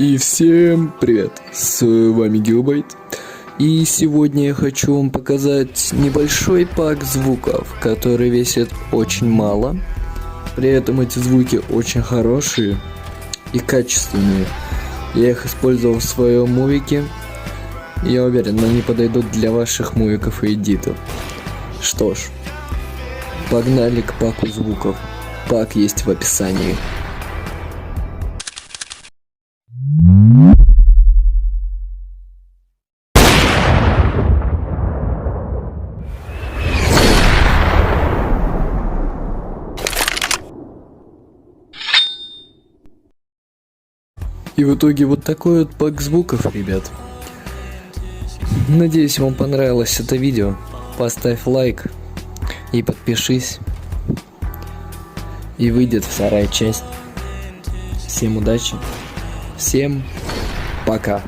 И всем привет, с вами Гилбайт. И сегодня я хочу вам показать небольшой пак звуков, который весит очень мало. При этом эти звуки очень хорошие и качественные. Я их использовал в своем мувике. Я уверен, они подойдут для ваших мувиков и эдитов. Что ж, погнали к паку звуков. Пак есть в описании. И в итоге вот такой вот пак звуков, ребят. Надеюсь, вам понравилось это видео. Поставь лайк и подпишись. И выйдет вторая часть. Всем удачи. Всем пока.